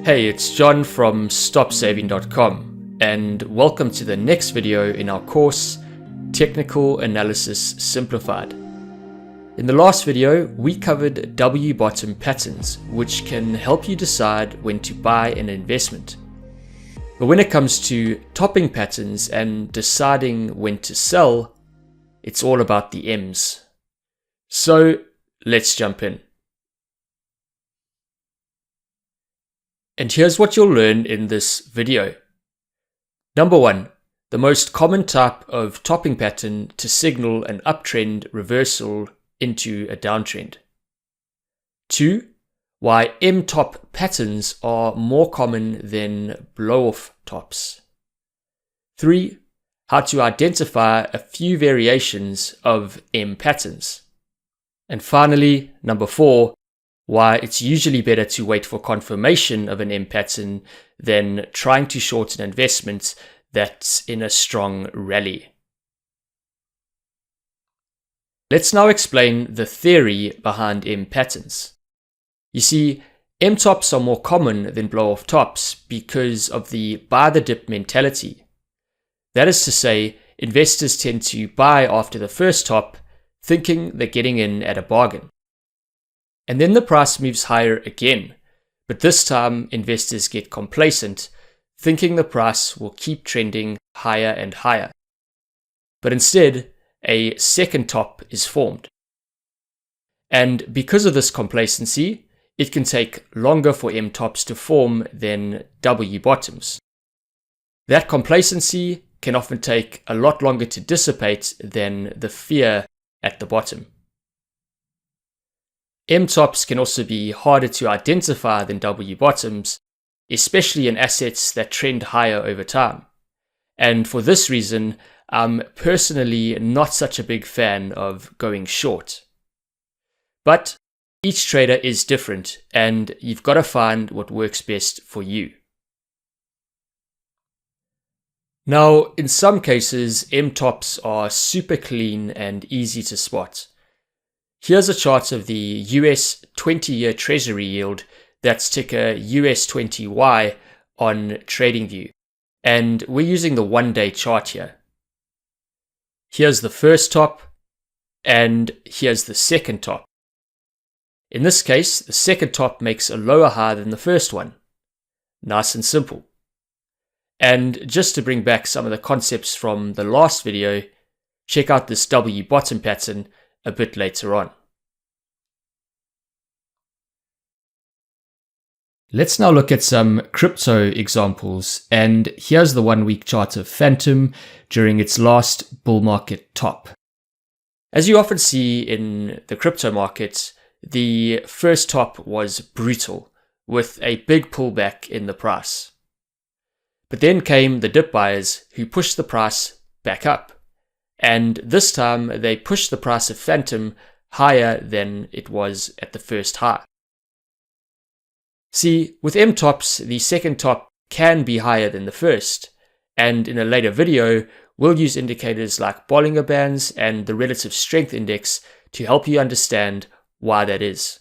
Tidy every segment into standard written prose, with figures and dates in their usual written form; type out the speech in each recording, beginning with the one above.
Hey, it's John from stopsaving.com and welcome to the next video in our course, Technical Analysis Simplified. In the last video, we covered W-bottom patterns, which can help you decide when to buy an investment. But when it comes to topping patterns and deciding when to sell, it's all about the M's. So let's jump in. And here's what you'll learn in this video. Number 1, the most common type of topping pattern to signal an uptrend reversal into a downtrend. 2, why M-top patterns are more common than blow-off tops. 3, how to identify a few variations of M patterns. And finally, number 4, why it's usually better to wait for confirmation of an M pattern than trying to short an investment that's in a strong rally. Let's now explain the theory behind M patterns. You see, M tops are more common than blow-off tops because of the buy the dip mentality. That is to say, investors tend to buy after the first top, thinking they're getting in at a bargain. And then the price moves higher again, but this time investors get complacent, thinking the price will keep trending higher and higher. But instead, a second top is formed. And because of this complacency, it can take longer for M tops to form than W bottoms. That complacency can often take a lot longer to dissipate than the fear at the bottom. M tops can also be harder to identify than W bottoms, especially in assets that trend higher over time. And for this reason, I'm personally not such a big fan of going short. But each trader is different, and you've got to find what works best for you. Now, in some cases, M tops are super clean and easy to spot. Here's a chart of the US 20-year Treasury yield that's ticker US20Y on TradingView, and we're using the one-day chart here. Here's the first top, and here's the second top. In this case, the second top makes a lower high than the first one. Nice and simple. And just to bring back some of the concepts from the last video, check out this W bottom pattern a bit later on. Let's now look at some crypto examples, and here's the 1-week chart of Phantom during its last bull market top. As you often see in the crypto market, the first top was brutal, with a big pullback in the price. But then came the dip buyers who pushed the price back up. And this time they pushed the price of Phantom higher than it was at the first high. See, with M tops, the second top can be higher than the first, and in a later video, we'll use indicators like Bollinger Bands and the Relative Strength Index to help you understand why that is.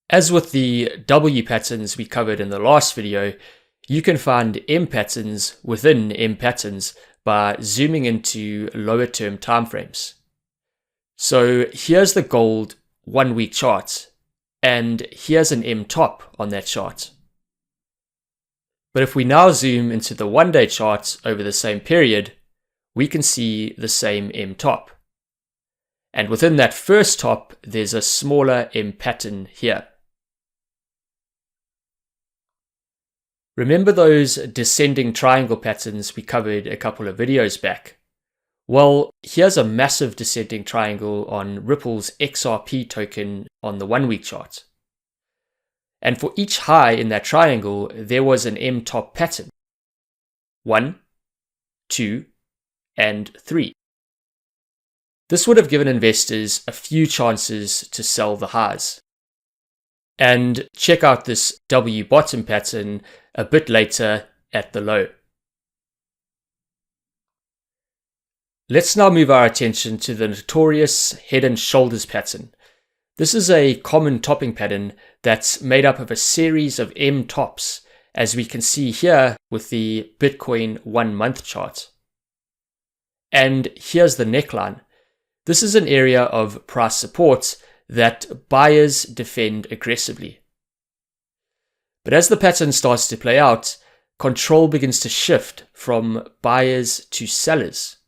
As with the W patterns we covered in the last video, you can find M patterns within M patterns by zooming into lower term timeframes. So here's the gold 1-week chart, and here's an M top on that chart. But if we now zoom into the 1-day chart over the same period, we can see the same M top. And within that first top, there's a smaller M pattern here. Remember those descending triangle patterns we covered a couple of videos back? Well, here's a massive descending triangle on Ripple's XRP token on the 1-week chart. And for each high in that triangle, there was an M top pattern. 1, 2, and 3. This would have given investors a few chances to sell the highs. And check out this W bottom pattern a bit later at the low. Let's now move our attention to the notorious head and shoulders pattern, This is a common topping pattern that's made up of a series of M tops, as we can see here with the Bitcoin 1 month chart. And here's the neckline. This is an area of price support that buyers defend aggressively. But as the pattern starts to play out, control begins to shift from buyers to sellers.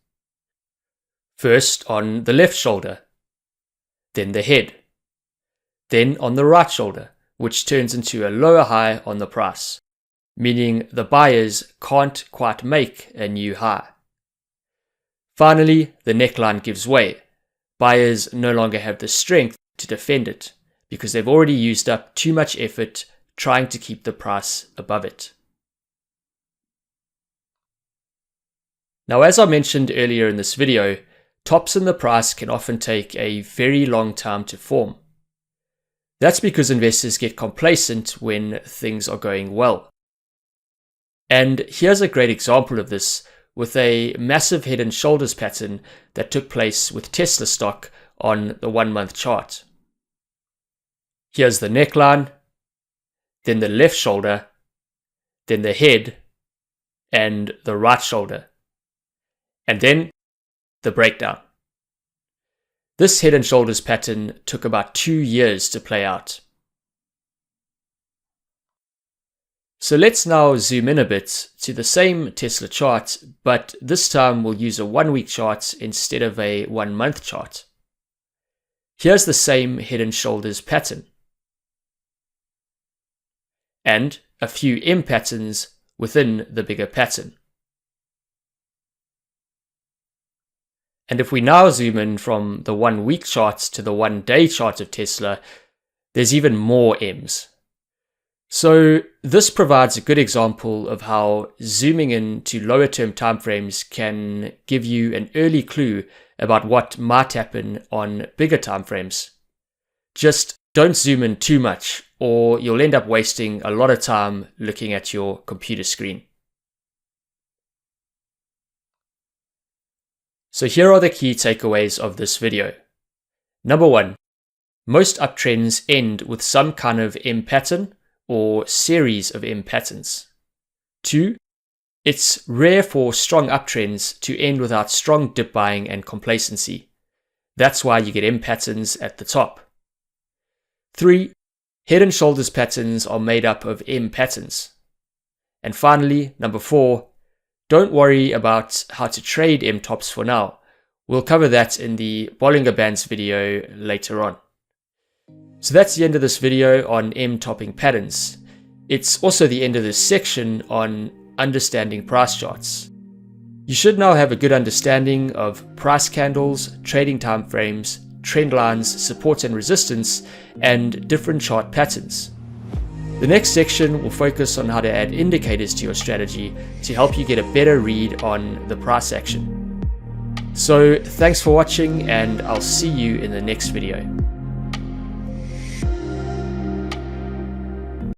First on the left shoulder, then the head, then on the right shoulder, which turns into a lower high on the price, meaning the buyers can't quite make a new high. Finally, the neckline gives way. Buyers no longer have the strength to defend it because they've already used up too much effort trying to keep the price above it. Now, as I mentioned earlier in this video, tops in the price can often take a very long time to form. That's because investors get complacent when things are going well. And here's a great example of this with a massive head and shoulders pattern that took place with Tesla stock on the 1 month chart. Here's the neckline, then the left shoulder, then the head, and the right shoulder, and then the breakdown. This head and shoulders pattern took about 2 years to play out. So let's now zoom in a bit to the same Tesla chart, but this time we'll use a 1 week chart instead of a 1 month chart. Here's the same head and shoulders pattern, and a few M patterns within the bigger pattern. And if we now zoom in from the 1 week chart to the 1 day chart of Tesla, there's even more M's. So this provides a good example of how zooming in to lower term timeframes can give you an early clue about what might happen on bigger timeframes. Just don't zoom in too much, or you'll end up wasting a lot of time looking at your computer screen. So here are the key takeaways of this video. Number 1, most uptrends end with some kind of M pattern or series of M patterns. 2, it's rare for strong uptrends to end without strong dip buying and complacency. That's why you get M patterns at the top. 3, head and shoulders patterns are made up of M patterns. And finally, number 4, don't worry about how to trade M tops for now. We'll cover that in the Bollinger Bands video later on. So that's the end of this video on M topping patterns. It's also the end of this section on understanding price charts. You should now have a good understanding of price candles, trading timeframes, trend lines, support and resistance, and different chart patterns. The next section will focus on how to add indicators to your strategy to help you get a better read on the price action. So thanks for watching, and I'll see you in the next video.